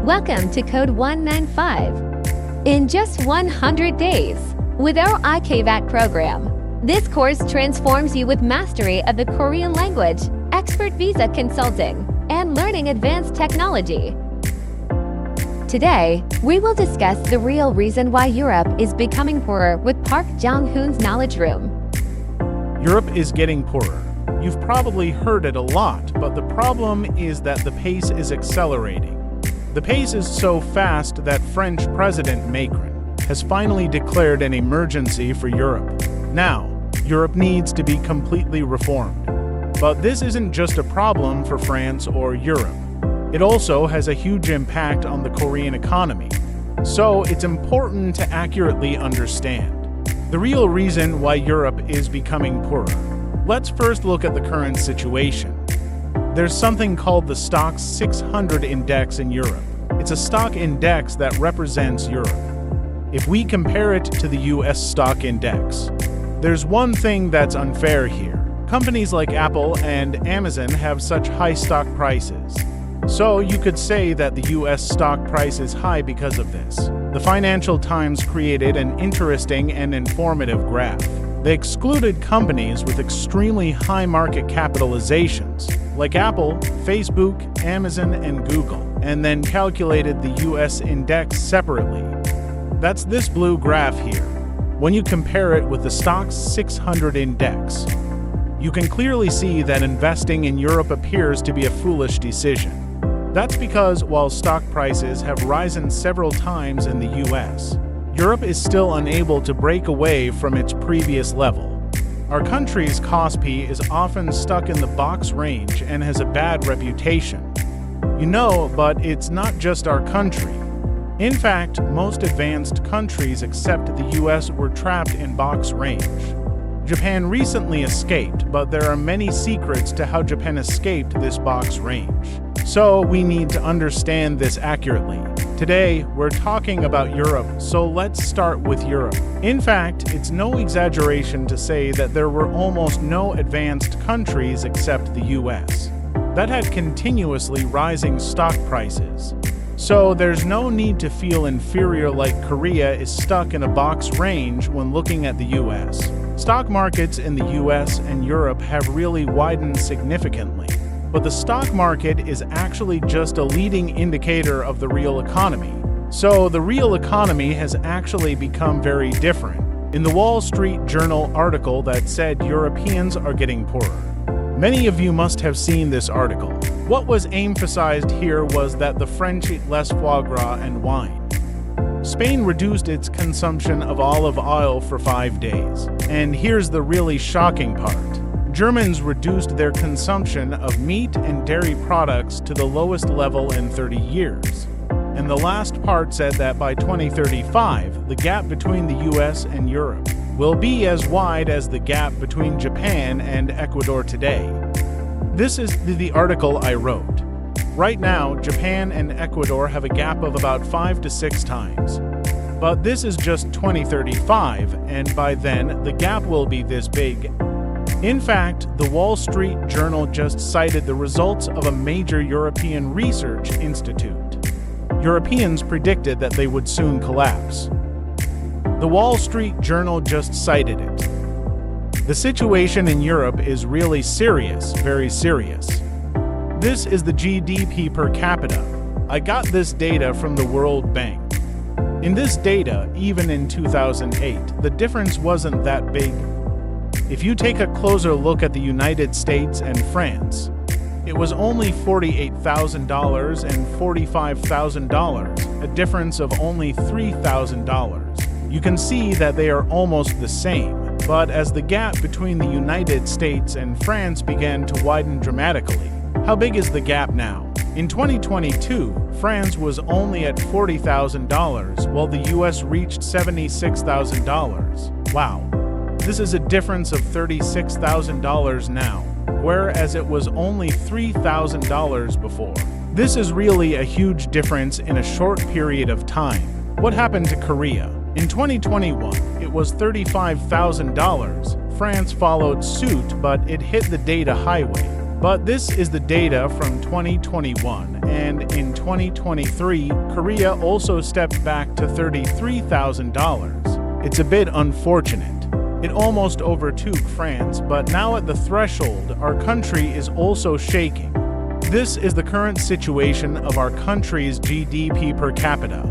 Welcome to Code 195. In just 100 days, with our IKVAT program, this course transforms you with mastery of the Korean language, expert visa consulting, and learning advanced technology. Today, we will discuss the real reason why Europe is becoming poorer with Park Jong-hoon's Knowledge Room. Europe is getting poorer. You've probably heard it a lot, but the problem is that the pace is accelerating. The pace is so fast that French President Macron has finally declared an emergency for Europe. Now, Europe needs to be completely reformed. But this isn't just a problem for France or Europe. It also has a huge impact on the Korean economy. So it's important to accurately understand the real reason why Europe is becoming poorer. Let's first look at the current situation. There's something called the STOXX 600 index in Europe. It's a stock index that represents Europe. If we compare it to the US stock index, there's one thing that's unfair here. Companies like Apple and Amazon have such high stock prices. So you could say that the US stock price is high because of this. The Financial Times created an interesting and informative graph. They excluded companies with extremely high market capitalizations, like Apple, Facebook, Amazon, and Google, and then calculated the US index separately. That's this blue graph here. When you compare it with the STOXX 600 index, you can clearly see that investing in Europe appears to be a foolish decision. That's because while stock prices have risen several times in the US, Europe is still unable to break away from its previous level. Our country's KOSPI is often stuck in the box range and has a bad reputation. You know, but it's not just our country. In fact, most advanced countries except the US were trapped in box range. Japan recently escaped, but there are many secrets to how Japan escaped this box range. So we need to understand this accurately. Today, we're talking about Europe, so let's start with Europe. In fact, it's no exaggeration to say that there were almost no advanced countries except the US that had continuously rising stock prices. So there's no need to feel inferior like Korea is stuck in a box range when looking at the US. Stock markets in the US and Europe have really widened significantly. But the stock market is actually just a leading indicator of the real economy. So the real economy has actually become very different. In the Wall Street Journal article that said Europeans are getting poorer. Many of you must have seen this article. What was emphasized here was that the French eat less foie gras and wine. Spain reduced its consumption of olive oil for 5 days. And here's the really shocking part. Germans reduced their consumption of meat and dairy products to the lowest level in 30 years. And the last part said that by 2035, the gap between the US and Europe will be as wide as the gap between Japan and Ecuador today. This is the article I wrote. Right now, Japan and Ecuador have a gap of about 5 to 6 times. But this is just 2035, and by then, the gap will be this big. In fact, the Wall Street Journal just cited the results of a major European research institute. Europeans predicted that they would soon collapse. The Wall Street Journal just cited it. The situation in Europe is really serious, very serious. This is the GDP per capita. I got this data from the World Bank. In this data, even in 2008, the difference wasn't that big. If you take a closer look at the United States and France, it was only $48,000 and $45,000, a difference of only $3,000. You can see that they are almost the same, but as the gap between the United States and France began to widen dramatically, how big is the gap now? In 2022, France was only at $40,000, while the US reached $76,000. Wow. This is a difference of $36,000 now, whereas it was only $3,000 before. This is really a huge difference in a short period of time. What happened to Korea? In 2021, it was $35,000. France followed suit, but it hit the data highway. But this is the data from 2021, and and in 2023, Korea also stepped back to $33,000. It's a bit unfortunate. It almost overtook France, but now at the threshold, our country is also shaking. This is the current situation of our country's GDP per capita.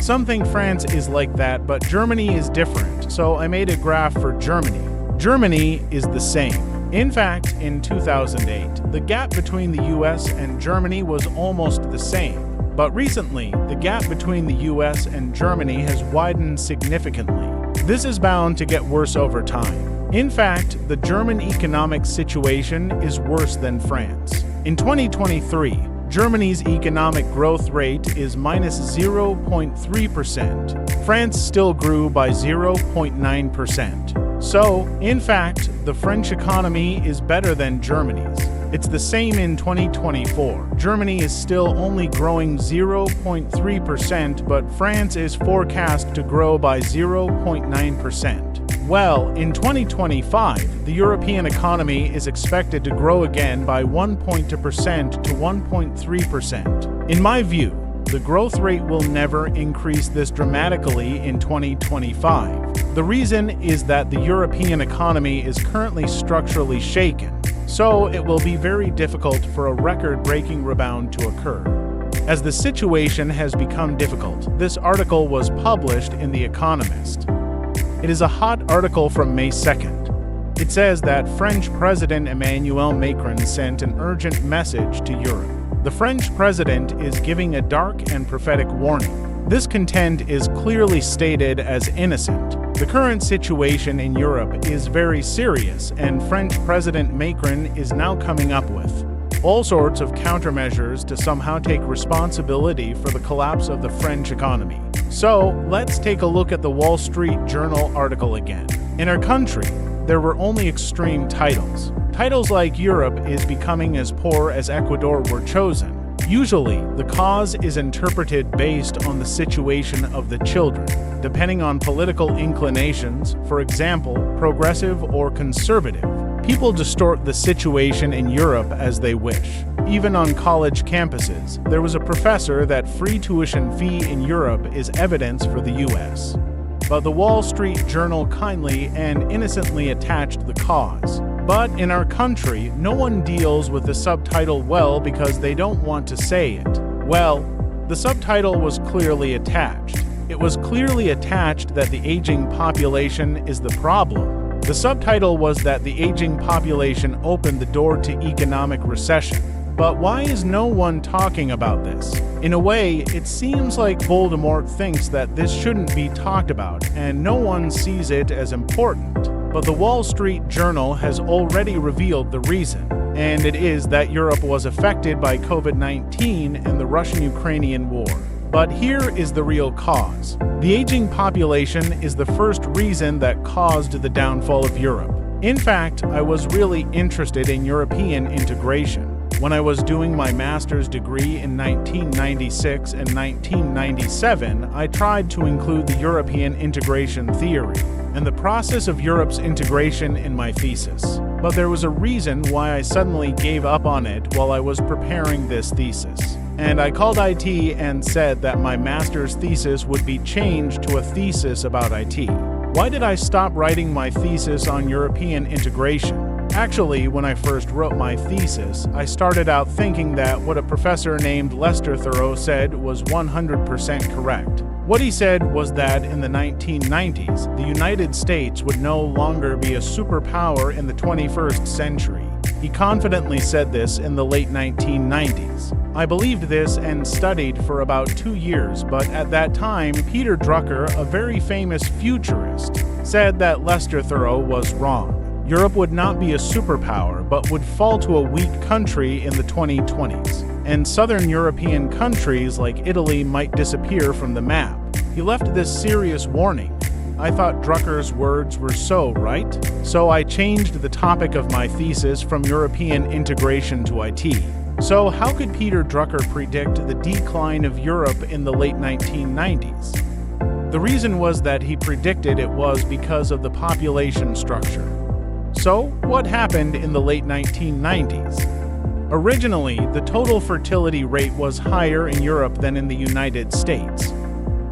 Some think France is like that, but Germany is different, so I made a graph for Germany. Germany is the same. In fact, in 2008, the gap between the US and Germany was almost the same. But recently, the gap between the US and Germany has widened significantly. This is bound to get worse over time. In fact, the German economic situation is worse than France. In 2023, Germany's economic growth rate is minus 0.3%. France still grew by 0.9%. So, in fact, the French economy is better than Germany's. It's the same in 2024. Germany is still only growing 0.3%, but France is forecast to grow by 0.9%. Well, in 2025, the European economy is expected to grow again by 1.2% to 1.3%. In my view, the growth rate will never increase this dramatically in 2025. The reason is that the European economy is currently structurally shaken, so it will be very difficult for a record-breaking rebound to occur. As the situation has become difficult, this article was published in The Economist. It is a hot article from May 2nd. It says that French President Emmanuel Macron sent an urgent message to Europe. The French president is giving a dark and prophetic warning. This content is clearly stated as innocent. The current situation in Europe is very serious, and French President Macron is now coming up with all sorts of countermeasures to somehow take responsibility for the collapse of the French economy. So, let's take a look at the Wall Street Journal article again. In our country, there were only extreme titles. Titles like Europe is becoming as poor as Ecuador were chosen. Usually, the cause is interpreted based on the situation of the children, depending on political inclinations, for example, progressive or conservative. People distort the situation in Europe as they wish. Even on college campuses, there was a professor that free tuition fee in Europe is evidence for the US. But the Wall Street Journal kindly and innocently attached the cause. But in our country, no one deals with the subtitle well because they don't want to say it. Well, the subtitle was clearly attached. It was clearly attached that the aging population is the problem. The subtitle was that the aging population opened the door to economic recession. But why is no one talking about this? In a way, it seems like Voldemort thinks that this shouldn't be talked about, and no one sees it as important. But the Wall Street Journal has already revealed the reason, and it is that Europe was affected by COVID-19 and the Russian-Ukrainian war. But here is the real cause. The aging population is the first reason that caused the downfall of Europe. In fact, I was really interested in European integration. When I was doing my master's degree in 1996 and 1997, I tried to include the European integration theory and the process of Europe's integration in my thesis. But there was a reason why I suddenly gave up on it while I was preparing this thesis. And I called IT and said that my master's thesis would be changed to a thesis about IT. Why did I stop writing my thesis on European integration? Actually, when I first wrote my thesis, I started out thinking that what a professor named Lester Thurow said was 100% correct. What he said was that in the 1990s, the United States would no longer be a superpower in the 21st century. He confidently said this in the late 1990s. I believed this and studied for about 2 years, but at that time, Peter Drucker, a very famous futurist, said that Lester Thurow was wrong. Europe would not be a superpower, but would fall to a weak country in the 2020s, and southern European countries like Italy might disappear from the map. He left this serious warning. I thought Drucker's words were so right, so I changed the topic of my thesis from European integration to IT. So how could Peter Drucker predict the decline of Europe in the late 1990s? The reason was that he predicted it was because of the population structure. So, what happened in the late 1990s? Originally, the total fertility rate was higher in Europe than in the United States.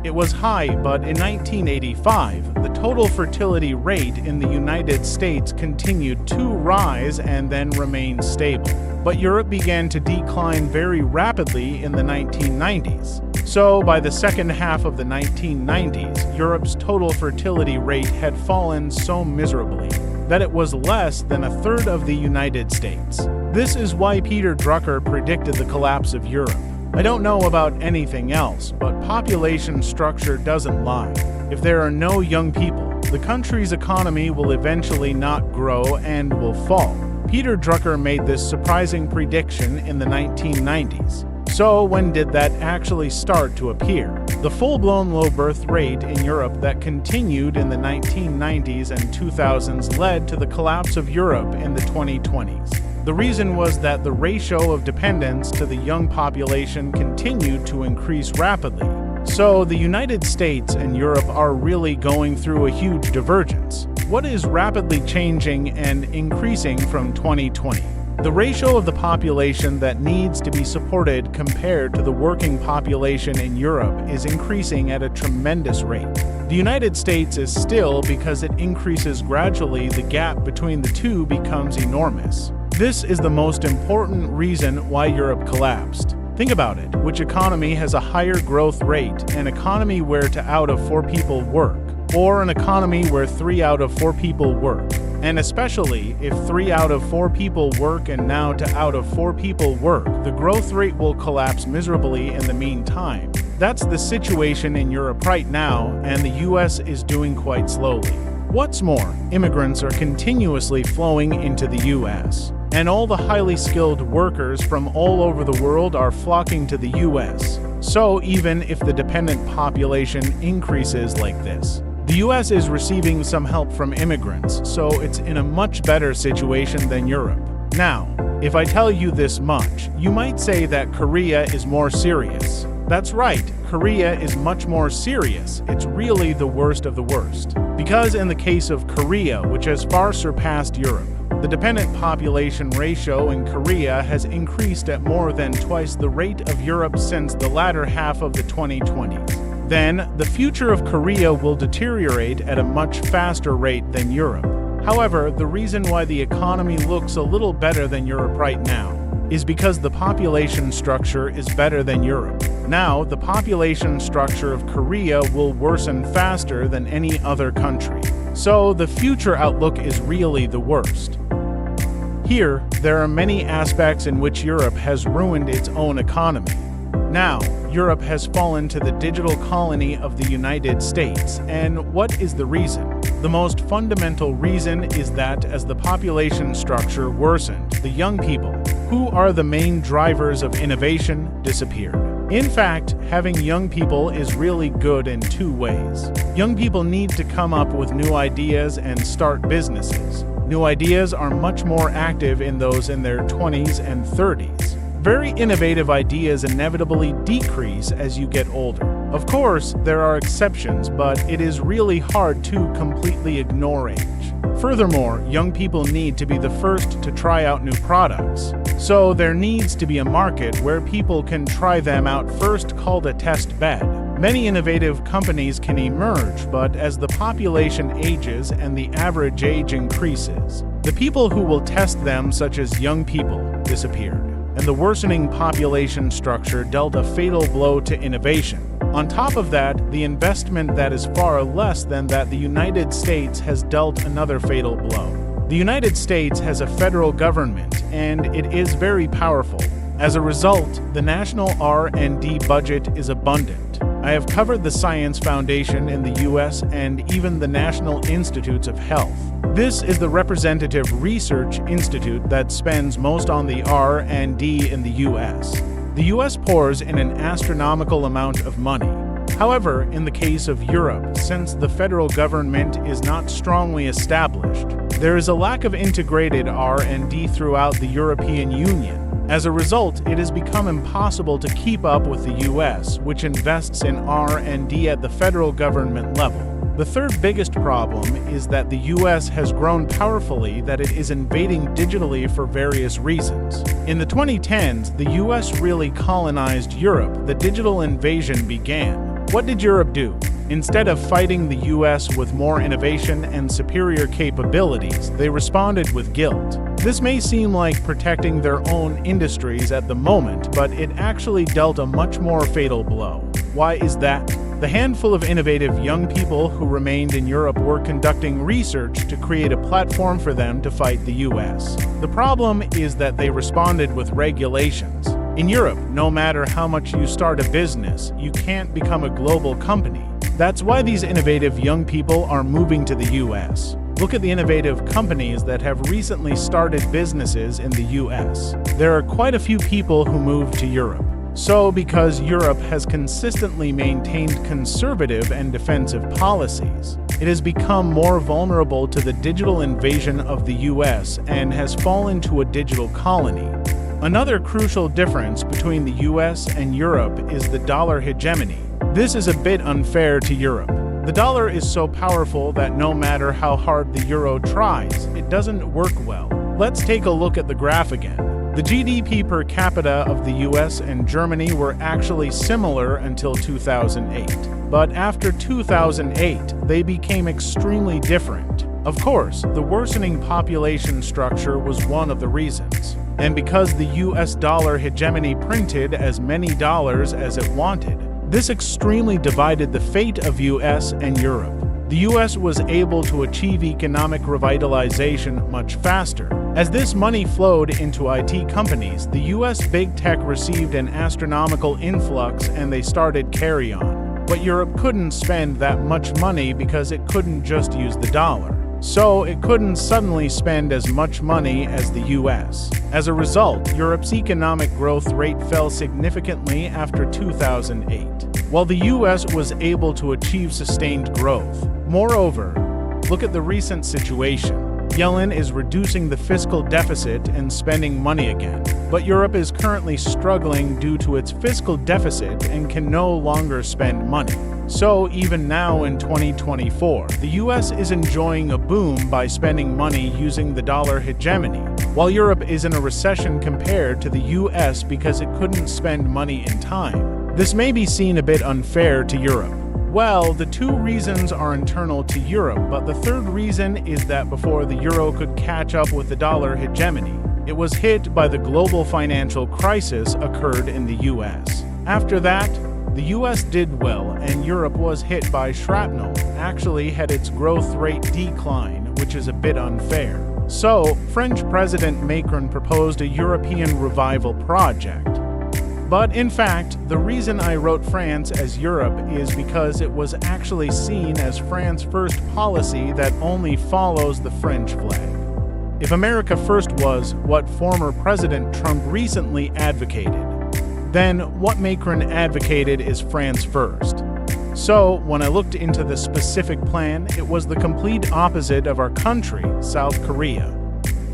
It was high, but in 1985, the total fertility rate in the United States continued to rise and then remained stable. But Europe began to decline very rapidly in the 1990s. So, by the second half of the 1990s, Europe's total fertility rate had fallen so miserably that it was less than a third of the United States. This is why Peter Drucker predicted the collapse of Europe. I don't know about anything else, but population structure doesn't lie. If there are no young people, the country's economy will eventually not grow and will fall. Peter Drucker made this surprising prediction in the 1990s. So when did that actually start to appear? The full-blown low birth rate in Europe that continued in the 1990s and 2000s led to the collapse of Europe in the 2020s. The reason was that the ratio of dependence to the young population continued to increase rapidly. So the United States and Europe are really going through a huge divergence. What is rapidly changing and increasing from 2020? The ratio of the population that needs to be supported compared to the working population in Europe is increasing at a tremendous rate. The United States is still, because it increases gradually, the gap between the two becomes enormous. This is the most important reason why Europe collapsed. Think about it. Which economy has a higher growth rate? An economy where 2 out of 4 people work, or an economy where 3 out of 4 people work? And especially if 3 out of 4 people work and now 2 out of 4 people work, the growth rate will collapse miserably in the meantime. That's the situation in Europe right now, and the US is doing quite slowly. What's more, immigrants are continuously flowing into the US, and all the highly skilled workers from all over the world are flocking to the US. So even if the dependent population increases like this, the US is receiving some help from immigrants, so it's in a much better situation than Europe. Now, if I tell you this much, you might say that Korea is more serious. That's right, Korea is much more serious. It's really the worst of the worst. Because in the case of Korea, which has far surpassed Europe, the dependent population ratio in Korea has increased at more than twice the rate of Europe since the latter half of the 2020s. Then, the future of Korea will deteriorate at a much faster rate than Europe. However, the reason why the economy looks a little better than Europe right now is because the population structure is better than Europe. Now, the population structure of Korea will worsen faster than any other country. So, the future outlook is really the worst. Here, there are many aspects in which Europe has ruined its own economy. Now, Europe has fallen to the digital colony of the United States, and what is the reason? The most fundamental reason is that as the population structure worsened, the young people, who are the main drivers of innovation, disappeared. In fact, having young people is really good in 2 ways. Young people need to come up with new ideas and start businesses. New ideas are much more active in those in their 20s and 30s. Very innovative ideas inevitably decrease as you get older. Of course, there are exceptions, but it is really hard to completely ignore age. Furthermore, young people need to be the first to try out new products. So there needs to be a market where people can try them out first, called a test bed. Many innovative companies can emerge, but as the population ages and the average age increases, the people who will test them, such as young people, disappeared. And the worsening population structure dealt a fatal blow to innovation. On top of that, the investment that is far less than that the United States has dealt another fatal blow. The United States has a federal government, and it is very powerful. As a result, the national R&D budget is abundant. I have covered the Science Foundation in the US and even the National Institutes of Health. This is the representative research institute that spends most on the R&D in the US. The US pours in an astronomical amount of money. However, in the case of Europe, since the federal government is not strongly established, there is a lack of integrated R&D throughout the European Union. As a result, it has become impossible to keep up with the US, which invests in R&D at the federal government level. The third biggest problem is that the US has grown powerfully that it is invading digitally for various reasons. In the 2010s, the US really colonized Europe. The digital invasion began. What did Europe do? Instead of fighting the US with more innovation and superior capabilities, they responded with guilt. This may seem like protecting their own industries at the moment, but it actually dealt a much more fatal blow. Why is that? The handful of innovative young people who remained in Europe were conducting research to create a platform for them to fight the US. The problem is that they responded with regulations. In Europe, no matter how much you start a business, you can't become a global company. That's why these innovative young people are moving to the US. Look at the innovative companies that have recently started businesses in the US. There are quite a few people who moved to Europe. So, because Europe has consistently maintained conservative and defensive policies, it has become more vulnerable to the digital invasion of the US and has fallen to a digital colony. Another crucial difference between the US and Europe is the dollar hegemony. This is a bit unfair to Europe. The dollar is so powerful that no matter how hard the euro tries, it doesn't work well. Let's take a look at the graph again. The GDP per capita of the US and Germany were actually similar until 2008. But after 2008, they became extremely different. Of course, the worsening population structure was one of the reasons. And because the US dollar hegemony printed as many dollars as it wanted, this extremely divided the fate of US and Europe. The US was able to achieve economic revitalization much faster. As this money flowed into IT companies, the US big tech received an astronomical influx and they started carry on. But Europe couldn't spend that much money because it couldn't just use the dollar. So it couldn't suddenly spend as much money as the US. As a result, Europe's economic growth rate fell significantly after 2008, while the US was able to achieve sustained growth. Moreover, look at the recent situation. Yellen is reducing the fiscal deficit and spending money again, but Europe is currently struggling due to its fiscal deficit and can no longer spend money. So even now in 2024, the US is enjoying a boom by spending money using the dollar hegemony, while Europe is in a recession compared to the US because it couldn't spend money in time. This may be seen a bit unfair to Europe. Well, the two reasons are internal to Europe, but the third reason is that before the euro could catch up with the dollar hegemony, it was hit by the global financial crisis occurred in the US. After that, the US did well and Europe was hit by shrapnel, actually had its growth rate decline, which is a bit unfair. So, French President Macron proposed a European revival project. But in fact, the reason I wrote France as Europe is because it was actually seen as France's first policy that only follows the French flag. If America first was what former President Trump recently advocated, then what Macron advocated is France first. So, when I looked into the specific plan, it was the complete opposite of our country, South Korea.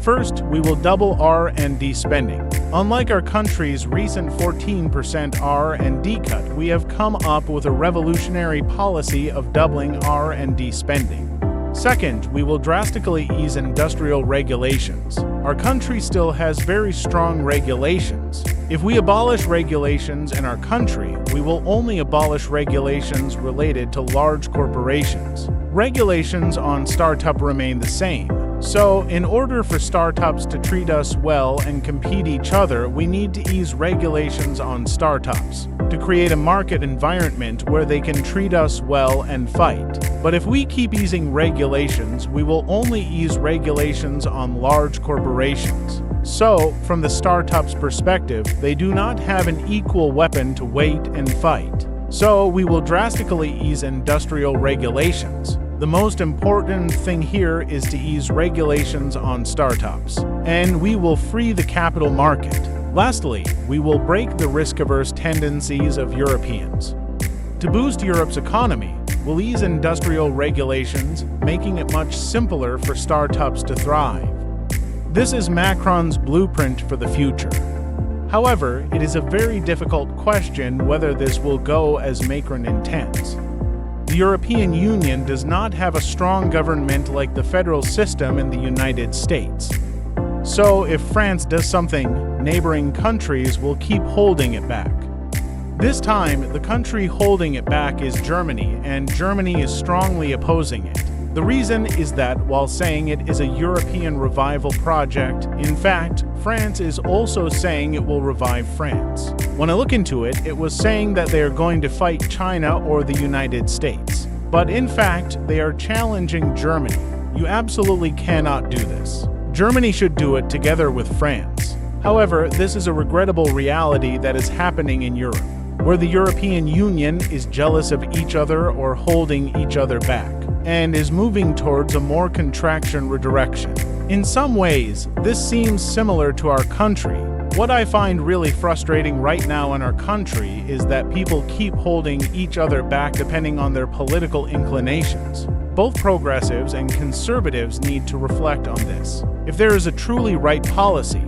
First, we will double R&D spending. Unlike our country's recent 14% R&D cut, we have come up with a revolutionary policy of doubling R&D spending. Second, we will drastically ease industrial regulations. Our country still has very strong regulations. If we abolish regulations in our country, we will only abolish regulations related to large corporations. Regulations on startups remain the same. So, in order for startups to treat us well and compete each other, we need to ease regulations on startups to create a market environment where they can treat us well and fight. But if we keep easing regulations, we will only ease regulations on large corporations. So, from the startups' perspective, they do not have an equal weapon to wait and fight. So, we will drastically ease industrial regulations. The most important thing here is to ease regulations on startups, and we will free the capital market. Lastly, we will break the risk-averse tendencies of Europeans. To boost Europe's economy, we'll ease industrial regulations, making it much simpler for startups to thrive. This is Macron's blueprint for the future. However, it is a very difficult question whether this will go as Macron intends. The European Union does not have a strong government like the federal system in the United States. So if France does something, neighboring countries will keep holding it back. This time, the country holding it back is Germany, and Germany is strongly opposing it. The reason is that while saying it is a European revival project, in fact, France is also saying it will revive France. When I look into it, it was saying that they are going to fight China or the United States. But in fact, they are challenging Germany. You absolutely cannot do this. Germany should do it together with France. However, this is a regrettable reality that is happening in Europe, where the European Union is jealous of each other or holding each other back, and is moving towards a more contraction redirection. In some ways, this seems similar to our country. What I find really frustrating right now in our country is that people keep holding each other back depending on their political inclinations. Both progressives and conservatives need to reflect on this. If there is a truly right policy,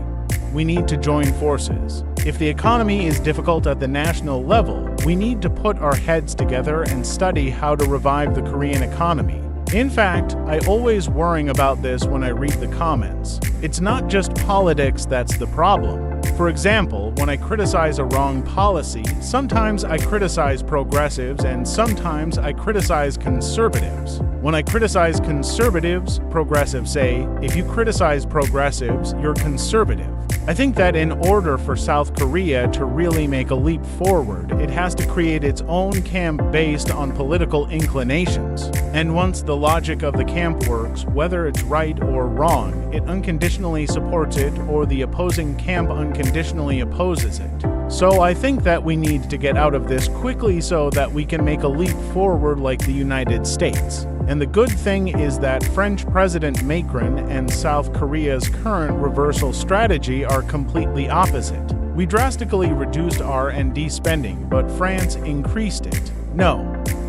we need to join forces. If the economy is difficult at the national level, we need to put our heads together and study how to revive the Korean economy. In fact, I always worry about this when I read the comments. It's not just politics that's the problem. For example, when I criticize a wrong policy, sometimes I criticize progressives and sometimes I criticize conservatives. When I criticize conservatives, progressives say, if you criticize progressives, you're conservative. I think that in order for South Korea to really make a leap forward, it has to create its own camp based on political inclinations. And once the logic of the camp works, whether it's right or wrong, it unconditionally supports it or the opposing camp unconditionally opposes it. So I think that we need to get out of this quickly so that we can make a leap forward like the United States. And the good thing is that French President Macron and South Korea's current reversal strategy are completely opposite. We drastically reduced R&D spending, but France increased it. No.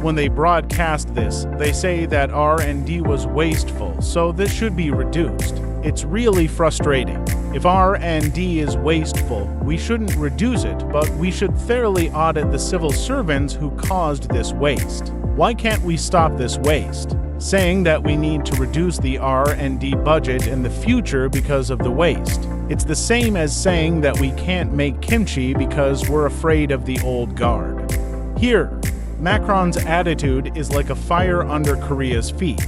When they broadcast this, they say that R&D was wasteful, so this should be reduced. It's really frustrating. If R&D is wasteful, we shouldn't reduce it, but we should thoroughly audit the civil servants who caused this waste. Why can't we stop this waste? Saying that we need to reduce the R&D budget in the future because of the waste. It's the same as saying that we can't make kimchi because we're afraid of the old guard. Here, Macron's attitude is like a fire under Korea's feet.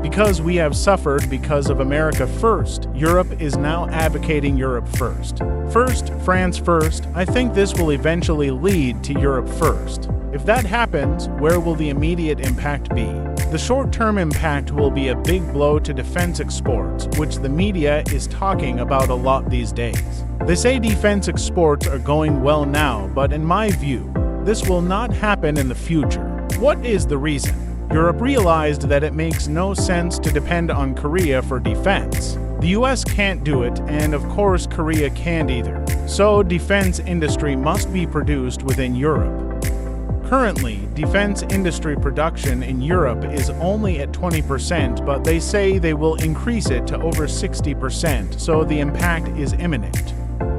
Because we have suffered because of America first, Europe is now advocating Europe first. First, France first. I think this will eventually lead to Europe first. If that happens, where will the immediate impact be? The short-term impact will be a big blow to defense exports, which the media is talking about a lot these days. They say defense exports are going well now, but in my view, this will not happen in the future. What is the reason? Europe realized that it makes no sense to depend on Korea for defense. The US can't do it, and of course Korea can't either. So defense industry must be produced within Europe. Currently, defense industry production in Europe is only at 20%, but they say they will increase it to over 60%, so the impact is imminent.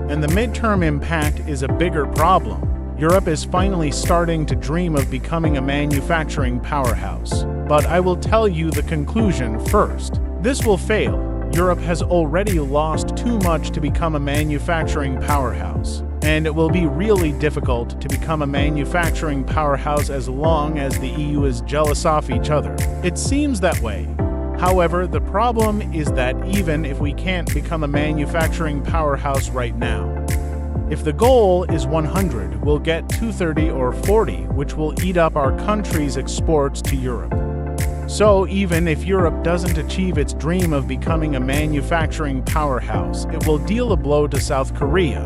And the midterm impact is a bigger problem. Europe is finally starting to dream of becoming a manufacturing powerhouse. But I will tell you the conclusion first. This will fail. Europe has already lost too much to become a manufacturing powerhouse. And it will be really difficult to become a manufacturing powerhouse as long as the EU is jealous of each other. It seems that way. However, the problem is that even if we can't become a manufacturing powerhouse right now, if the goal is 100, we'll get 230 or 40, which will eat up our country's exports to Europe. So even if Europe doesn't achieve its dream of becoming a manufacturing powerhouse, it will deal a blow to South Korea.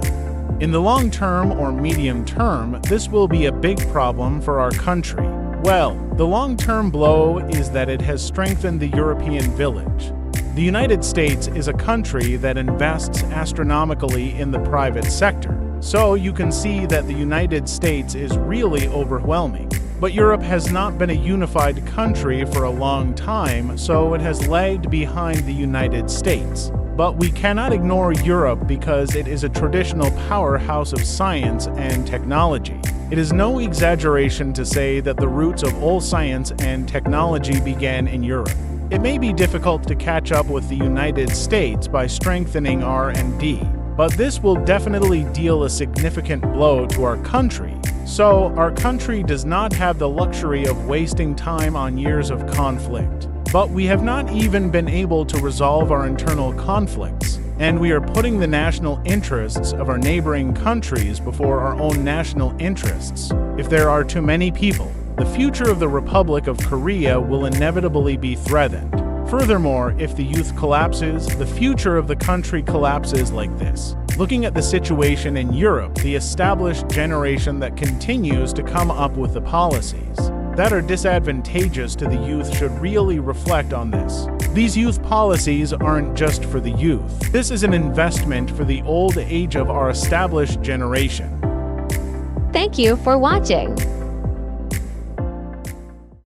In the long term or medium term, this will be a big problem for our country. Well, the long-term blow is that it has strengthened the European village. The United States is a country that invests astronomically in the private sector, so you can see that the United States is really overwhelming. But Europe has not been a unified country for a long time, so it has lagged behind the United States. But we cannot ignore Europe because it is a traditional powerhouse of science and technology. It is no exaggeration to say that the roots of all science and technology began in Europe. It may be difficult to catch up with the United States by strengthening R&D, but this will definitely deal a significant blow to our country. So, our country does not have the luxury of wasting time on years of conflict. But we have not even been able to resolve our internal conflicts, and we are putting the national interests of our neighboring countries before our own national interests. If there are too many people, the future of the Republic of Korea will inevitably be threatened. Furthermore, if the youth collapses, the future of the country collapses like this. Looking at the situation in Europe, the established generation that continues to come up with the policies that are disadvantageous to the youth should really reflect on this. These youth policies aren't just for the youth. This is an investment for the old age of our established generation. Thank you for watching.